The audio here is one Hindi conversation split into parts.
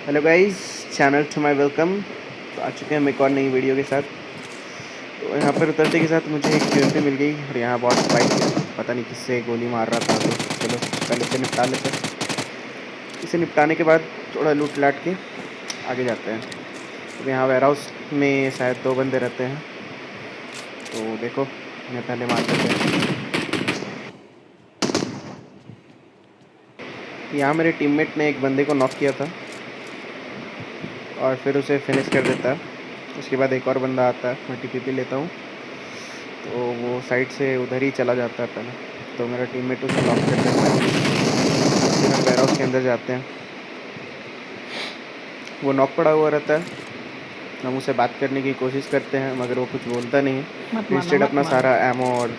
Hello guys, channel to my welcome. तो आ चुके हैं हम एक और नई वीडियो के साथ। तो यहाँ पर उतरते के साथ मुझे एक यूएमपी मिल गई और यहाँ बॉस फाइट है। पता नहीं किससे गोली मार रहा था, तो चलो पहले इसे निपटा लेते हैं। इसे निपटाने के बाद थोड़ा लूट लाट के आगे जाते हैं। अब यहाँ वेयर हाउस में शायद 2 बंदे रहते हैं, तो देखो इन्हें पहले मार देते हैं। यहाँ मेरे टीममेट ने एक बंदे को नॉक किया था और फिर उसे फिनिश कर देता है। उसके बाद एक और बंदा आता है, मैं टीपीपी लेता हूँ, तो वो साइड से उधर ही चला जाता है पहले। तो मेरा टीममेट उसे नॉक कर देता है। फिर हम वेयर हाउस के अंदर जाते हैं। वो नॉक पड़ा हुआ रहता है। हम उसे बात करने की कोशिश करते हैं मगर वो कुछ बोलता नहीं मत है। मारना इंस्टेड मत अपना मारना। सारा एमो और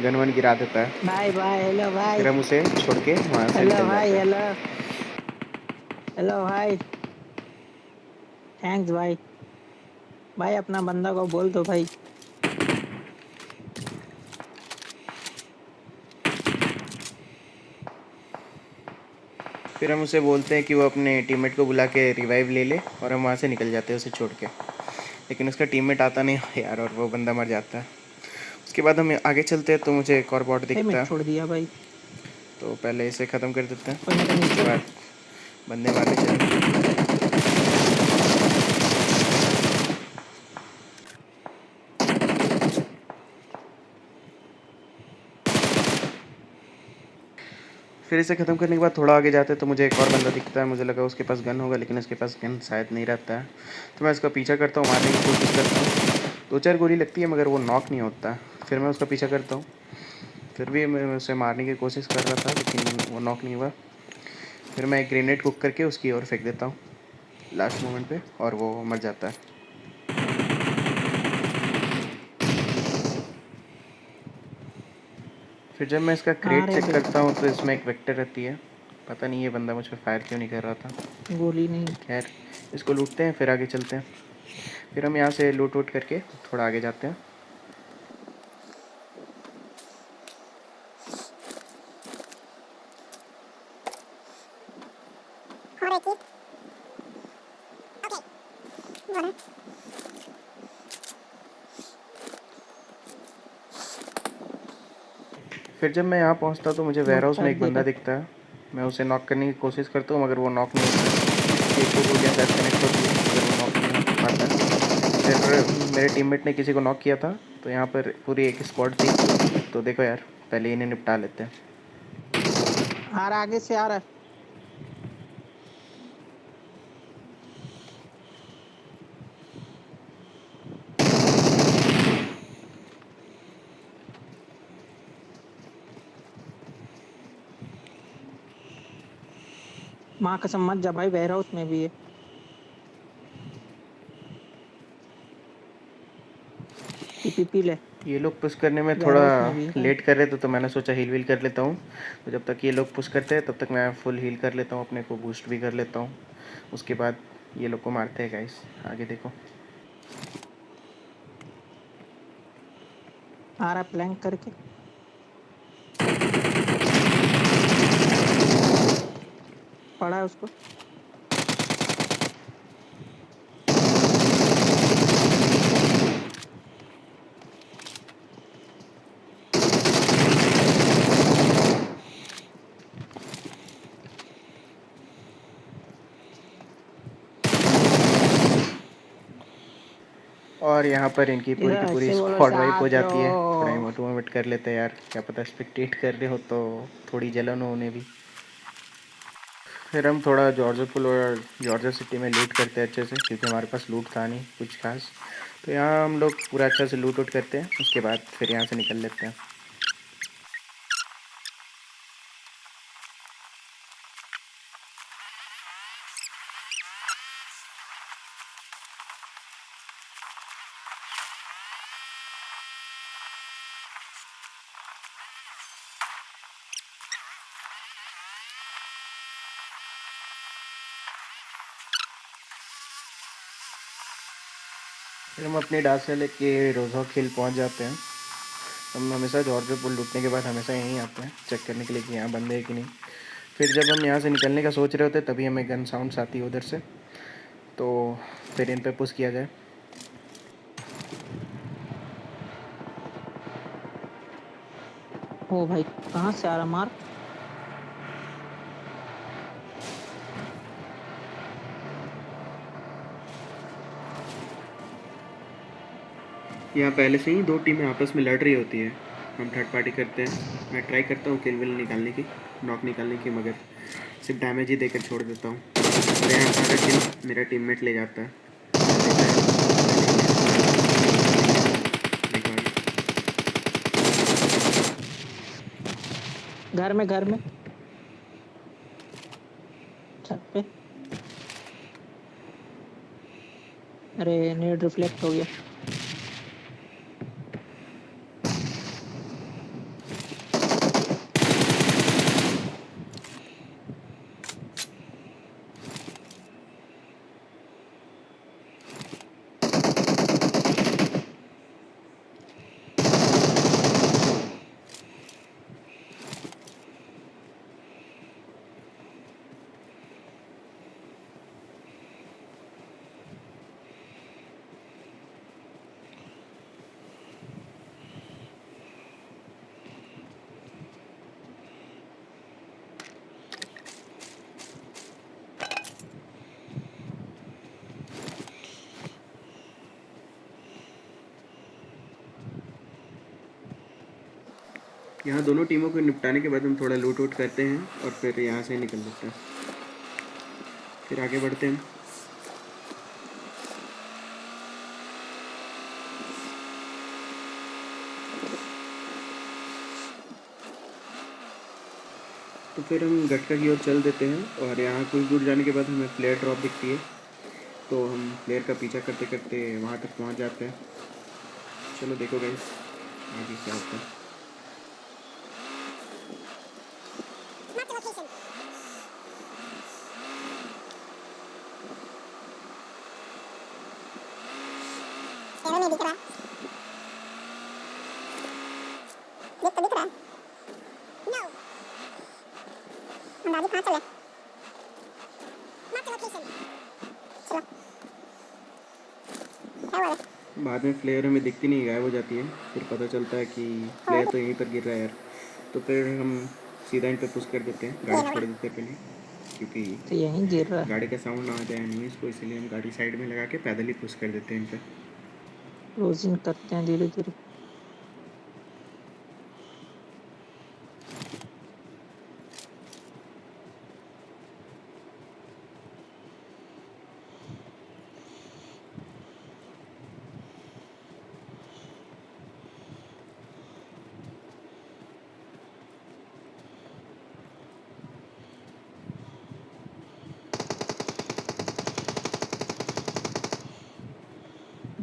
गन वन गिरा देता है। Bye bye. हेलो भाई। फिर हम उसे छोड़ के वहाँ से हेलो निकल भाई। जाते हैं। हेलो। हेलो भाई। थैंक्स भाई। भाई अपना बंदा को बोल दो भाई। फिर हम उसे बोलते हैं कि वो अपने टीममेट को बुला के रिवाइव ले ले और हम वहाँ से निकल जाते हैं उसे छोड़ के। लेकिन उसका टीममेट आता नहीं है यार, और वो बंदा मर जाता है। उसके बाद हम आगे चलते हैं तो मुझे एक और बॉट दिखता पेमेंट है। छोड़ दिया भाई। तो पहले इसे ख़त्म कर देते हैं, कोई ना, तो उसके नीचे। बाद बंदे मारने चलेंगे। फिर इसे ख़त्म करने के बाद थोड़ा आगे जाते हैं तो मुझे एक और बंदा दिखता है। मुझे लगा उसके पास गन होगा, लेकिन उसके पास गन शायद नहीं रहता है। तो मैं उसका पीछा करता हूँ, मारने की कोशिश करता हूँ। 2-4 गोली लगती है मगर वो नॉक नहीं होता। फिर मैं उसका पीछा करता हूँ, फिर भी मैं उसे मारने की कोशिश कर रहा था लेकिन वो नॉक नहीं हुआ। फिर मैं एक ग्रेनेड कुक करके उसकी ओर फेंक देता हूँ लास्ट मोमेंट पे, और वो मर जाता है। फिर जब मैं इसका हाँ क्रेट रे चेक बे। करता हूँ तो इसमें एक वेक्टर रहती है। पता नहीं ये बंदा मुझ पर फायर क्यों नहीं कर रहा था। गोली नहीं। खैर, इसको लूटते हैं फिर आगे चलते हैं। फिर हम यहाँ से लूट वूट करके थोड़ा आगे जाते हैं। फिर जब मैं यहाँ पहुँचता तो मुझे वेयर लूट हाउस में कर एक दे बंदा रहे। दिखता है। मैं उसे नॉक करने की कोशिश करता हूँ मगर वो नॉक नहीं होता। एक दो गोलियाँ शायद कनेक्ट होती है मगर वो नॉक नहीं हो पाता। फिर मेरे टीममेट ने किसी को नॉक किया था, तो यहाँ पर पूरी एक स्क्वाड थी। तो देखो यार, पहले इन्हें निपटा लेते हैं। आ रहा, आगे से आ रहा है। माँ कसम मत जा भाई, वेयर हाउस में भी है। टीपीपी ले। ये लोग पुश करने में वेयर थोड़ा हाउस में भी है भाई। लेट कर रहे थे, तो मैंने सोचा हील वील कर लेता हूँ। तो जब तक ये लोग पुश करते हैं तब तक मैं फुल हील कर लेता हूँ, अपने को बूस्ट भी कर लेता हूँ। उसके बाद ये लोग को मारते हैं गाइस, आगे देखो। आ रहा प्लैंक करके। पड़ा है उसको। और यहाँ पर इनकी पूरी इधर की पूरी ऐसे बोलो स्क्वाड वाइप हो साथ जाती है। थोड़ा रहो। इमोट वोट कर लेते हैं यार, क्या पता स्पेक्टेट कर रहे हो तो थोड़ी जलन हो उन्हें भी। फिर हम थोड़ा जॉर्जिया पुल और जॉर्जिया सिटी में लूट करते हैं अच्छे से, क्योंकि हमारे पास लूट था नहीं कुछ खास। तो यहाँ हम लोग पूरा अच्छा से लूट वूट करते हैं, उसके बाद फिर यहाँ से निकल लेते हैं। फिर हम अपनी डाक से लेके रोजहॉक हिल पहुँच जाते हैं। हम हमेशा जॉर्जिया पुल लूटने के बाद हमेशा यहीं आते हैं चेक करने के लिए कि यहाँ बंदे हैं कि नहीं। फिर जब हम यहाँ से निकलने का सोच रहे होते तभी हमें गन साउंड्स आती है उधर से, तो फिर इन पे पुश किया जाए। ओ भाई, कहाँ से आ रहा मार? यहाँ पहले से ही दो टीमें आपस में लड़ रही होती है, हम थर्ड पार्टी करते हैं। मैं ट्राई करता हूँ किल विल निकालने की, नॉक निकालने की, मगर सिर्फ डैमेज ही देकर छोड़ देता हूँ। और यहाँ सारा किल मेरा टीममेट ले जाता है। देखो आगे। घर में छत पे। अरे नेट रिफ्लेक्ट हो गया। यहाँ दोनों टीमों को निपटाने के बाद हम थोड़ा लूट वूट करते हैं और फिर यहाँ से निकल लेते हैं, फिर आगे बढ़ते हैं। तो फिर हम गटका की ओर चल देते हैं और यहाँ कुछ दूर जाने के बाद हमें फ्लेयर ड्रॉप दिखती है, तो हम फ्लेयर का पीछा करते करते वहाँ तक पहुँच जाते हैं। चलो देखो गाइस आगे क्या होता है। में दिख रहा दिख रहा नो हम दादी कहाँ चले मार्क लोकेशन चलो क्या हुआ बाद में फ्लेयर हमें दिखती नहीं, गायब हो जाती है। फिर पता चलता है कि फ्लेयर तो यहीं पर गिर रहा है यार, तो फिर हम सीधा इन पे पुश कर देते हैं, गाड़ी छोड़ देते हैं पहले, क्योंकि तो यहीं गिर रहा है। गाड़ी का साउंड ना आ जाए एनिमीज को, इसलिए हम गाड़ी साइड में लगा के पैदल ही पुश कर देते हैं इन पे। क्लोजिंग करते हैं धीरे धीरे।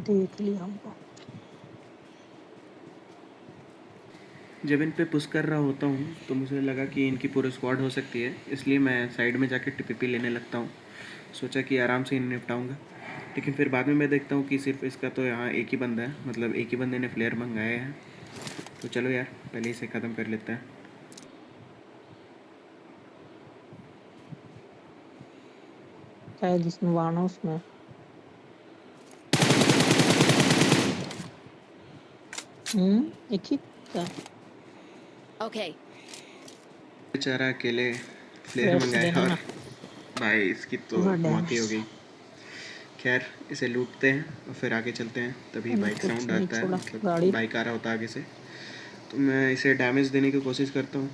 देख लिया हमको। जब इन पे पुश कर रहा होता हूँ तो मुझे लगा कि इनकी पूरी स्क्वाड हो सकती है, इसलिए मैं साइड में जाके टीपीपी लेने लगता हूँ। सोचा कि आराम से इन्हें निपटाऊँगा, लेकिन फिर बाद में मैं देखता हूँ कि सिर्फ इसका तो यहाँ एक ही बंदा है, मतलब एक ही बंदे ने फ्लेयर मंगाए हैं। तो चलो यार पहले इसे ख़त्म कर लेते हैं। शायद जिसमें वाना उसमें एक ही क्या ओके बेचारा अकेले फ्लेयर रेस्ट मंगाया देना और ना। भाई इसकी तो पूरा मौत ही हो डैमेज। गई। खैर इसे लूटते हैं और फिर आगे चलते हैं, तभी बाइक कुछ साउंड नहीं आता है, छोड़ा मतलब गाड़ी। बाइक आ रहा होता है आगे से। तो मैं इसे डैमेज देने की कोशिश करता हूँ,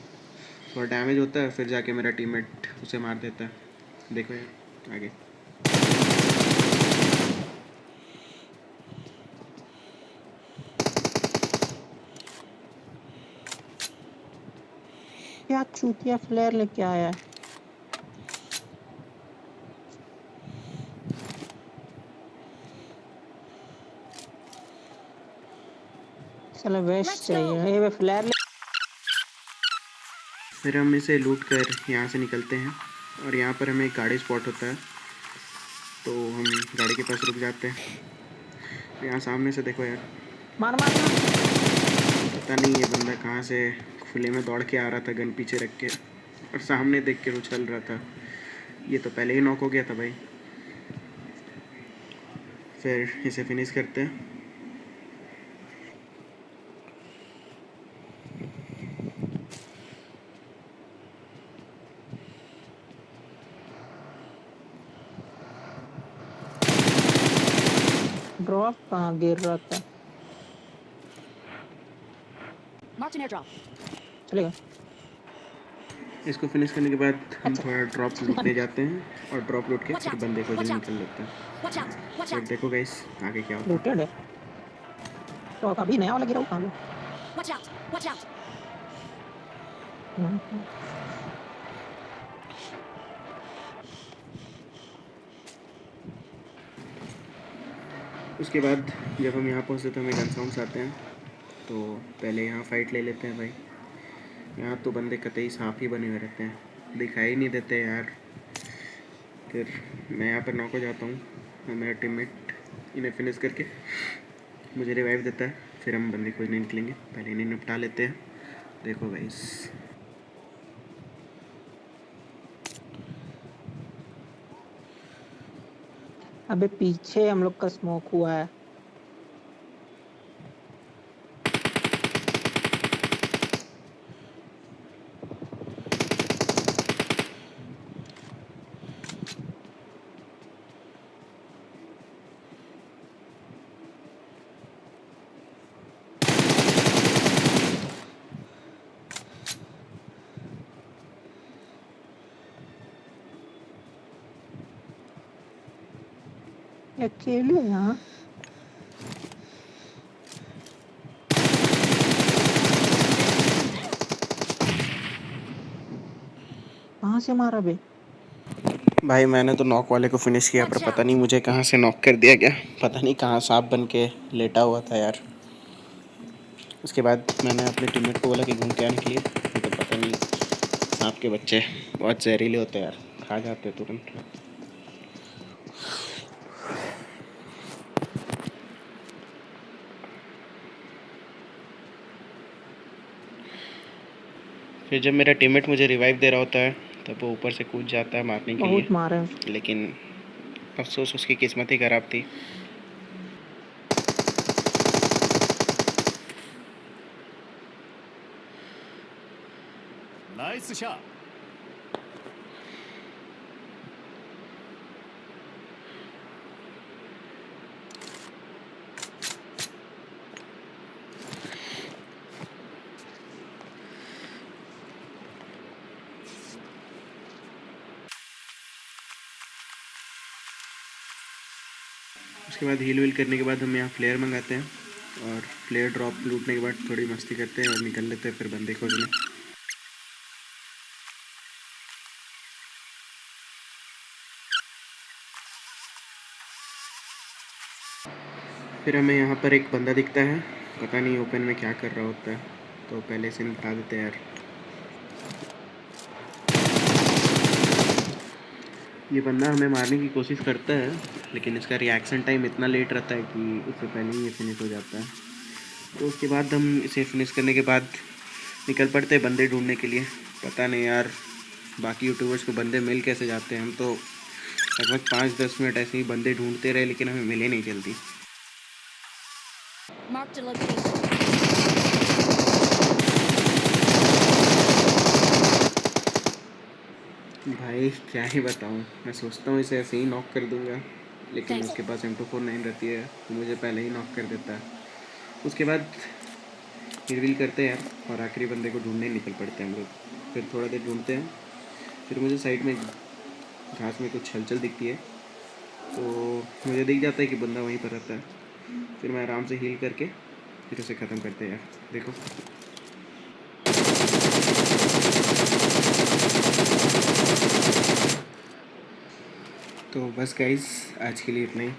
थोड़ा डैमेज होता है, फिर जाके मेरा टीममेट उसे मार देता है। देखो यार आगे। क्या चूतिया फ्लेयर लेके आया है। चलो वेस्ट चाहिए ये फ्लेयर ले। फिर हम इसे लूट कर यहाँ से निकलते हैं और यहाँ पर हमें एक गाड़ी स्पॉट होता है, तो हम गाड़ी के पास रुक जाते हैं। तो यहाँ सामने से देखो यार, मार मार मार। पता नहीं ये बंदा कहाँ से खुले में दौड़ के आ रहा था गन पीछे रख के। और सामने देख के उछल रहा था। ये तो पहले ही नॉक हो गया था भाई। फिर इसे फिनिश करते हैं। ड्रॉप कहाँ गिर रहा था? Marked an airdrop. चलेगा। इसको फिनिश करने के बाद हम अच्छा। थोड़ा ड्रॉप लूटने जाते हैं और ड्रॉप लूट के Watch फिर out! बंदे को Watch जल्दी out! निकल लेते हैं। Watch out! Watch फिर out! देखो गाइस आगे क्या होता है। लूटेड है तो अभी नया वाला गिरा कहाँ Watch out! Watch out! गया? उसके बाद जब हम यहाँ पहुँचते तो हमें गन साउंड्स आते हैं, तो पहले यहाँ फाइट ले लेते हैं भाई। यहाँ तो बंदे कतई सांप ही बने हुए रहते हैं, दिखाई नहीं देते यार। फिर मैं यहाँ पर नॉक हो जाता हूँ और मेरा टीममेट इन्हें फिनिश करके मुझे रिवाइव देता है। फिर हम बंदे खोजने निकलेंगे, पहले इन्हें निपटा लेते हैं। देखो गाइस अबे पीछे हम लोग का स्मोक हुआ है। अकेले यहाँ कहाँ से मारा बे? भाई मैंने तो नॉक वाले को फिनिश किया, पर पता नहीं मुझे कहाँ से नॉक कर दिया गया। पता नहीं कहाँ सांप बन के लेटा हुआ था यार। उसके बाद मैंने अपने टीममेट को बोला कि घूम के आने के लिए, तो पता नहीं सांप के बच्चे बहुत जहरीले होते हैं यार, खा जाते हैं तुरंत। फिर जब मेरा टीममेट मुझे रिवाइव दे रहा होता है तब वो ऊपर से कूद जाता है मारने के लिए, बहुत मारे हैं। लेकिन अफसोस उसकी किस्मत ही खराब थी। Nice shot. उसके बाद हील वील करने के बाद हम यहाँ फ्लेयर मंगाते हैं और फ्लेयर ड्रॉप लूटने के बाद थोड़ी मस्ती करते हैं और निकल लेते हैं फिर बंदे खोजने। फिर हमें यहाँ पर एक बंदा दिखता है, पता नहीं ओपन में क्या कर रहा होता है, तो पहले से निपटा देते हैं यार। ये बंदा हमें मारने की कोशिश करता है, लेकिन इसका रिएक्शन टाइम इतना लेट रहता है कि उससे पहले ही ये फिनिश हो जाता है। तो उसके बाद हम इसे फिनिश करने के बाद निकल पड़ते हैं बंदे ढूंढने के लिए। पता नहीं यार बाकी यूट्यूबर्स को बंदे मिल कैसे जाते हैं। हम तो लगभग 5-10 मिनट ऐसे ही बंदे ढूंढते रहे, लेकिन हमें मिले नहीं जल्दी। Marked a location. भाई क्या ही बताऊँ, मैं सोचता हूँ इसे ऐसे ही नॉक कर दूँगा, लेकिन Thanks. उसके पास M249 रहती है तो मुझे पहले ही नॉक कर देता है। उसके बाद रिवील करते हैं यार और आखिरी बंदे को ढूंढने निकल पड़ते हैं हम लोग। फिर थोड़ा देर ढूंढते हैं, फिर मुझे साइड में घास में कुछ हलचल दिखती है, तो मुझे दिख जाता है कि बंदा वहीं पर रहता है। फिर मैं आराम से हील करके फिर उसे ख़त्म करते हैं यार। देखो तो बस गाइस आज के लिए इतना ही।